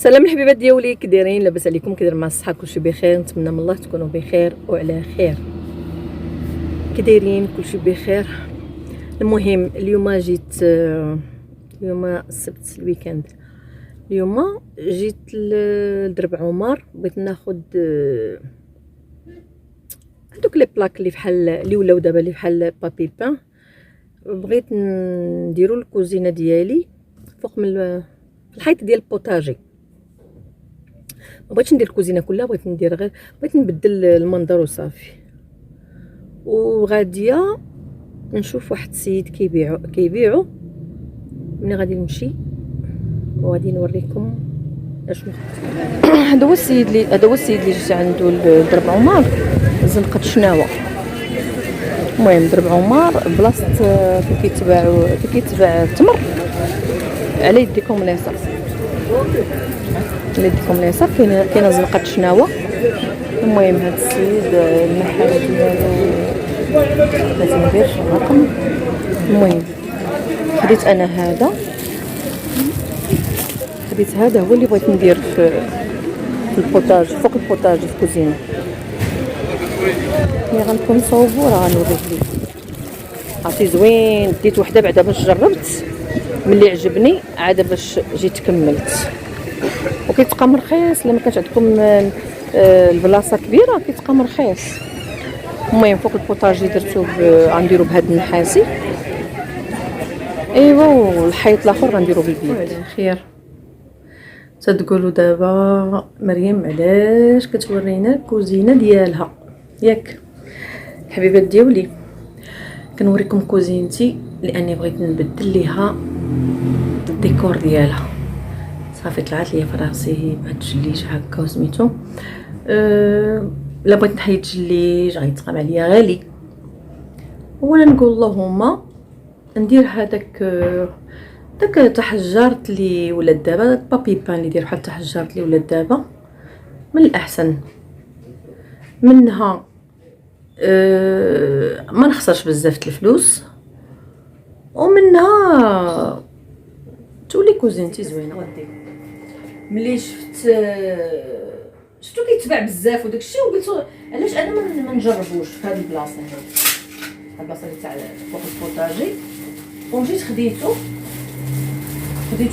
سلام الحبيبات ديالي، كي دايرين؟ لاباس عليكم؟ كي داير مع الصحه؟ كلشي بخير، نتمنى من الله تكونوا بخير وعلى خير. كي دايرين؟ كلشي بخير. المهم اليوم جيت، اليوم السبت الويكاند، اليوم جيت لدرب عمر. بغيت ناخذ هذوك لي بلاك اللي فحال اللي ولاو دابا اللي فحال بابي بان. بغيت نديرو الكوزينه ديالي فوق من الحيط ديال البوتاجي. ما بغيتش ندير الكوزينه كلها، بغيت ندير غير، بغيت نبدل المنظر وصافي. وغاديه نشوف واحد السيد كيبيعو ملي غادي نمشي وغادي نوريكم اشنو. هذا هو السيد اللي جيت عنده لدرب عمر، زنقه شناوه. المهم درب عمر بلاصه فين كيتباع التمر على يديكم اليسار. على يديكم اليسار كاينه زنقه شناوه. المهم هذا السيد المحل ديالو لازم ندير الرقم. المهم خديت انا هذا هو اللي بغيت ندير في البوتاج، فوق البوتاج في الكوزينه. ملي غنكون نصاوبو راه غنوريك ليه. عرفتي زوين، ديت وحده بعدا باش جربت، ملي عجبني عاد باش جيت كملت. وكيتبقى مرخيص لما كانت عندكم البلاصه كبيره، كيتبقى مرخيص. المهم فوق البوتاجي درتو غنديرو بهاد النحاسي، ايوا، والحيط الاخر غنديرو بالبيض. خير تتقولوا دابا مريم علاش كتورينا الكوزينه ديالها؟ ياك الحبيبات ديالي، كنوريكم كوزينتي لاني بغيت نبدل ليها الديكور ديالها. صافي طلعت ليا فراسي بهاد الجليج هكا وسميتو. لا بغيت نحيد الجليج غيتقام عليا غالي. اولا نقول اللهم ندير هذاك تحجرت لي ولات دابا، بابي بان اللي يدير بحال تحجرت لي ولات دابا من الاحسن منها. ما نخسرش بزاف الفلوس، ومنها تولي كوزينتي زوينه. ملي شفتو كيتباع بزاف وداكشي، وقلت علاش انا ما نجربوش في هذه البلاصه. هذه البلاصه اللي تاع فوق البوتاجي، ومشيت خديتو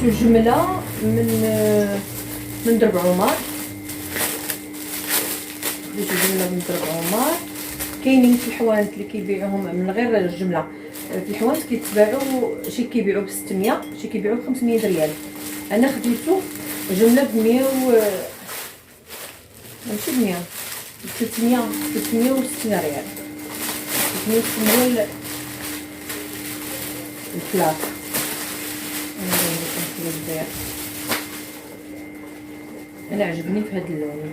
الجمله من درب عمر. خديتو الجمله من درب عمر. كاينين في الحوانت اللي كيبيعوهم من غير الجمله، في الحوانت كيتباعوا، شي كيبيعوا ب 600، شي كيبيعوا ب 500 ريال. انا خديتو جمله ب 100 ماشي ب 100، 360 ريال. 360 الفلاك. انا عجبني في هذا اللون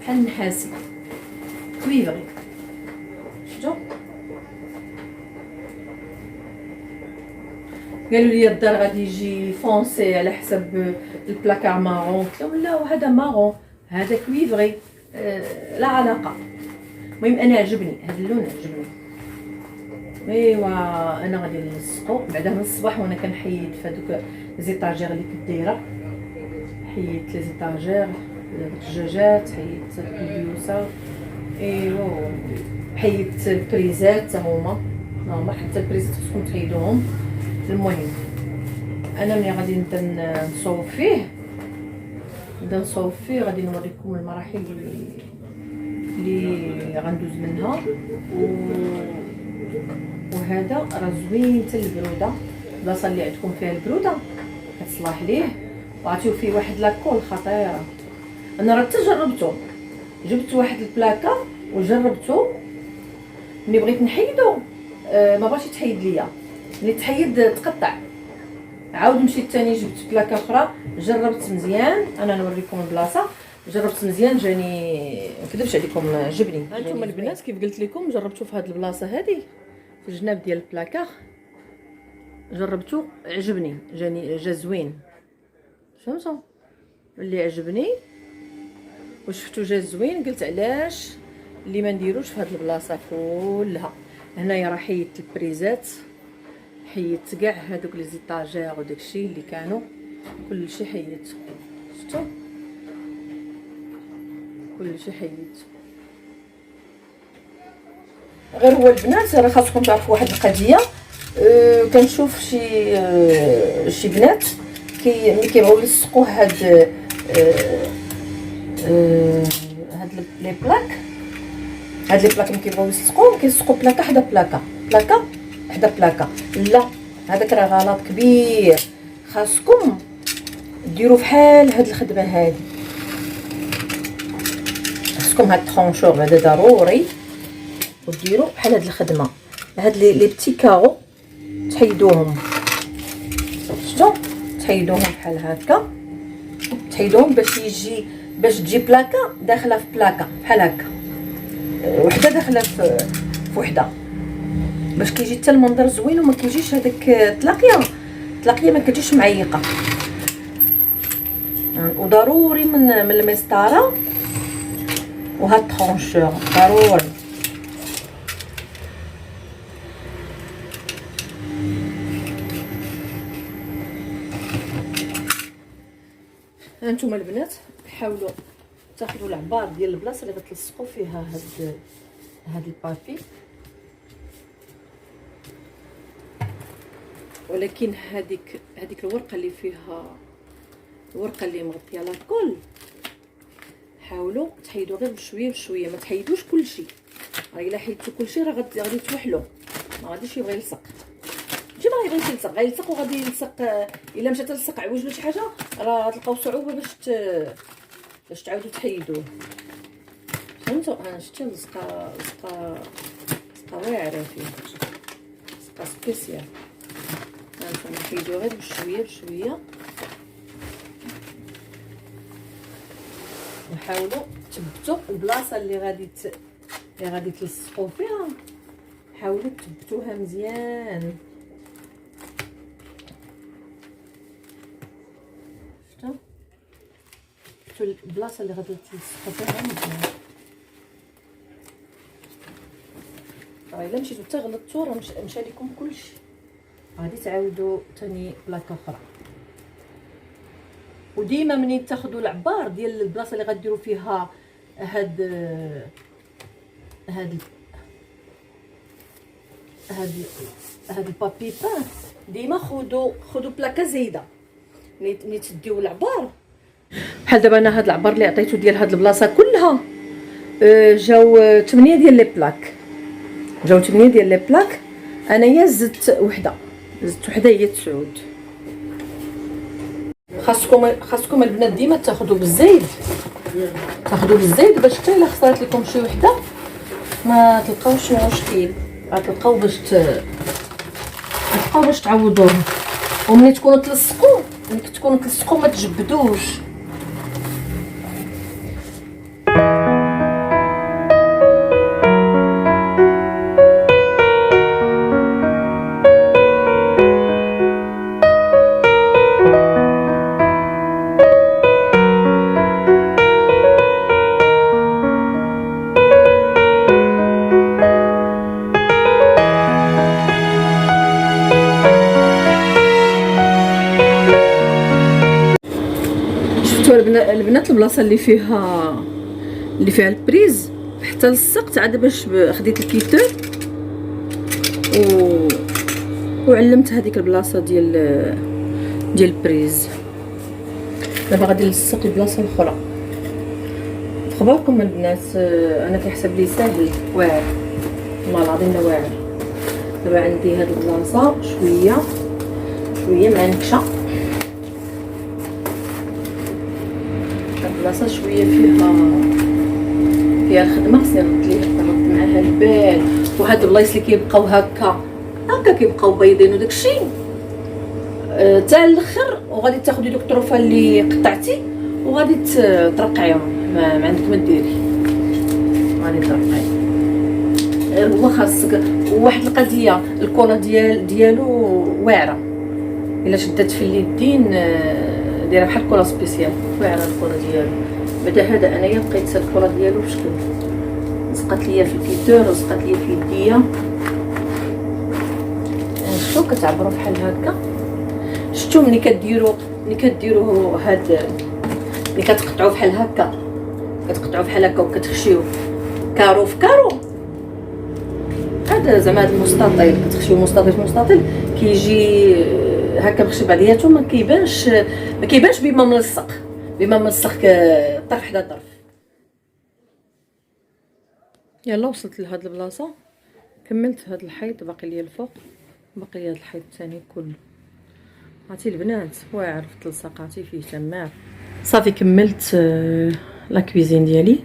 بحال النحاسي كويفري. شفتو؟ قالوا لي الدار غادي يجي فونسي على حسب البلاكار مارون. قلت لهم لا، وهذا مارون، هذا كويفري، لا علاقه. المهم انا عجبني هذا اللون، عجبني. ايوا انا غادي نلصقو بعدا من الصباح وانا كنحيد في هذوك زيطاجير اللي كنت دايره. حيدت لي زيطاجير، الدجاجات، حيدت البيوسه، ايوا حيدت البريزات هما حتى البريزات خصكم تحيدوهم. المهم انا ملي غادي نبدا نصوب فيه غادي نوريكم المراحل اللي غندوز منها. وهذا راه زوين حتى البروده، البلاصه اللي عندكم فيها البروده كتصلاح ليه، وعطيو فيه واحد لاكول خطيره. انا راه تجربته، جبت واحد البلاكه وجربته. ملي بغيت نحيدو ما بغاش يتحيد ليا، ملي تحيد تقطع. عاود مشيت ثاني جبت بلاكه اخرى، جربت مزيان. انا نوريكم البلاصه، جربت مزيان، جاني نكذبش عليكم، عجبني. هانتوما البنات كيف قلت لكم جربتو في هذه البلاصه هذه في الجناب ديال البلاكه، جربتو عجبني، جا زوين. فهمتوا اللي عجبني وشفتو جا زوين، قلت علاش اللي ما نديروش في هذه البلاصه كلها. هنايا راه حيدت البريزات، حيدت كاع هذوك لي زيطاجير وداكشي اللي كانوا. كلشي حيت، شفتوا كلشي حيت. غير هو البنات راه خاصكم تعرفوا واحد القضيه. كنشوف شي بنات ملي كيبغيو يلصقوا هاد لي بلاك، هاد لي بلاك ملي كيبغيو يلصقوا كيلصقوا بلاكه حدا بلاكه، بلاكه حدا بلاكه. لا، هذاك راه غلط كبير. خاصكم ديروا فحال هاد الخدمه هادي، خاصكم هاد الطرونشور بعدا ضروري، وديروا بحال هاد الخدمه. هاد لي بتي كارو تحيدوهم، شفتوا؟ تحيدوهم بحال هكا، تحيدوهم باش تجي بلاكه داخله في بلاكه بحال هكا، وحده داخله في وحده، باش كيجي حتى المنظر زوين وما كيجيش هذاك طلاقيه ما كتجيش معيقه. وضروري من المسطره وهاد الطرونشور ضروري. هانتوما البنات حاولوا تاخذوا العبار ديال البلاصه اللي غتلصقوا فيها هاد البابي، ولكن هذيك الورقه اللي فيها، الورقه اللي مغطيه لاكول، حاولوا تحيدوا غير بشويه بشويه، ما تحيدوش كلشي. راه الا حيدتوا كلشي راه غادي توحلوا، ما غاديش يبغي يلصق. ماشي ما يبغيش يلصق، غيلصق وغادي يلصق. الا مشى تلصق عوج ولا شي حاجه راه غتلقاو صعوبه باش تعاودوا تحيدوه. فهمتوا؟ شتي لصقه واعره فيه، لصقه سبيسيال. هانتوما نحيدوه غير بشويه بشويه، وحاولوا تثبتوا البلاصه اللي غادي تلصقوا فيها، حاولوا تثبتوها مزيان. شفتوا البلاصه اللي غادي تلصقوا فيها مزيان. راه الا مشيتو حتى غلطتو راه مشى لكم كلشي، غادي تعاودوا ثاني بلاكه اخرى. وديما منين تاخذوا العبار ديال البلاصه اللي غديروا فيها هاد البابي بان، ديما خذوا بلاكه زايده. ملي تديو العبار بحال دابا انا هاد العبار اللي عطيتو ديال هاد البلاصه كلها، جاو 8 ديال لي بلاك، انايا زدت وحده هي 9. خاصكم البنات ديما تاخذوا بالزايد، باش حتى الا خسرت لكم شي وحده ما تلقاوش مشكل، غتلقاو باش تعوضوها. وملي تكونوا تلصقوا ما تجبدوش. البنات البلاصه اللي فيها البريز حتى لصقت عاد، باش خديت الكيتور وعلمت هذيك البلاصه ديال البريز. دابا غادي نلصق البلاصه الاخرى. خبركم البنات انا كيحسب لي ساهل واعر، والله العظيم لا واعر. دابا عندي هاد البلاصه شويه معنكشه، بلاصه شويه فيها الخدمه، خصني نرد معاها البال. وهاد البلايص اللي كيبقاو هكا كيبقاو بيضين وداكشي حتى الاخر، وغادي تاخدي دوك الطروفه اللي قطعتي وغادي ترقعيهم، ما عندك ما ديري، غادي ترقعي. هو خاصك واحد القضيه، الكولا ديالو واعره، الا شدات في اليدين دايره بحال كولا سبيسيال، واعره الكولا ديالو. بعدا هذا انايا بقيت الكولا ديالو بشكل لصقات ليا في الكيتور ولصقات ليا في يديا. شفتو كتعبروا بحال هكا. شفتو ملي ملي كديروا هاد ملي كتقطعوا بحال هكا، كتقطعوا بحال هكا وكتخشيو كارو في كارو، هذا زعما هذا المستطيل كتخشيو مستطيل في مستطيل كيجي هكا مخشي بعضياتو، ما كيبانش بما ملصق، بما ملصق طرف حدا طرف. يلا وصلت لهاد البلاصه، كملت هاد الحيط، باقي ليا الفوق، باقي هاد الحيط الثاني كله. عرفتي البنات واعر في تلصقاتي فيه تمار. صافي كملت لا كويزين ديالي،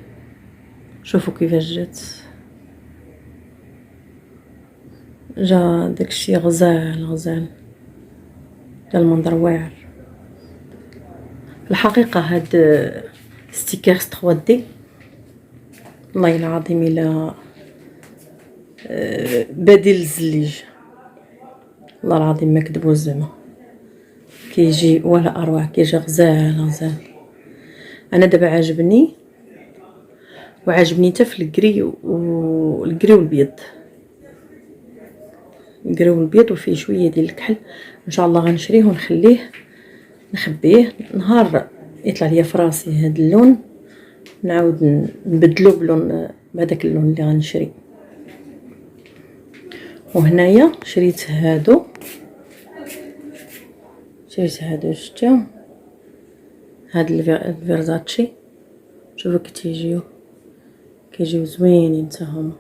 شوفوا كيفاش جا داكشي غزال، جا المنظر واعر الحقيقه. هاد ستيكرز 3 دي والله العظيم الا بديل الزليج، والله العظيم ما كذبوا زعما كيجي ولا اروع، كيجي غزال. انا دابا عاجبني حتى في الكري والبيض، الكري والبيض، وفيه شويه ديال الكحل. ان شاء الله غنشريه ونخليه نخبيه، نهار يطلع ليا فراسي هذا اللون نعاود نبدلو بلون بهذاك اللون اللي غنشري. وهنايا شريت هادو شتو هاد الفيرزاتشي، شوفوا كي كيجيو زوينين حتى هما،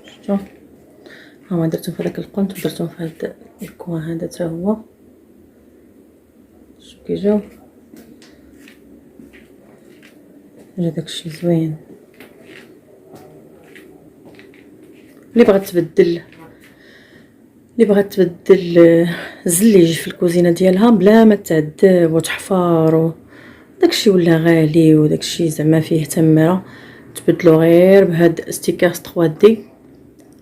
شتو هما درتهم في داك القنت ودرتهم في هاد الكوان هذا حتى هو، شوف كيجيو جا داكشي زوين. اللي بغات تبدل الزليج في الكوزينه ديالها بلا ما تعذب وتحفر داكشي ولا غالي وداكشي زعما فيه تمره، تبدلو غير بهاد ستيكرز 3 دي.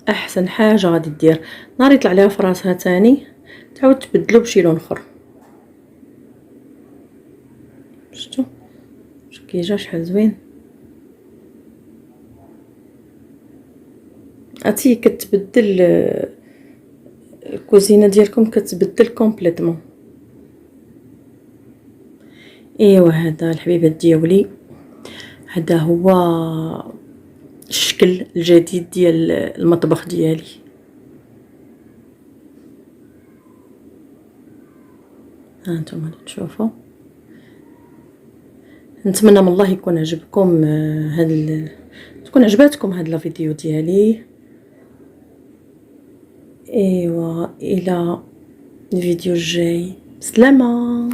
احسن حاجه غادي دير نهار يطلع ليها فراسها تاني تعاود تبدلو بشي لون اخر. شفتوا كيجا شحال زوين، عرفتي كتبدل الكوزينه ديالكم كتبدل كومبليتمون. ايوا هذا الحبيبات ديالي، هذا هو الشكل الجديد ديال المطبخ ديالي. ها انتم تشوفوا، نتمنى من الله يكون عجبكم تكون عجباتكم هاد الفيديو ديالي. ايوا الى الفيديو الجاي، سلامه.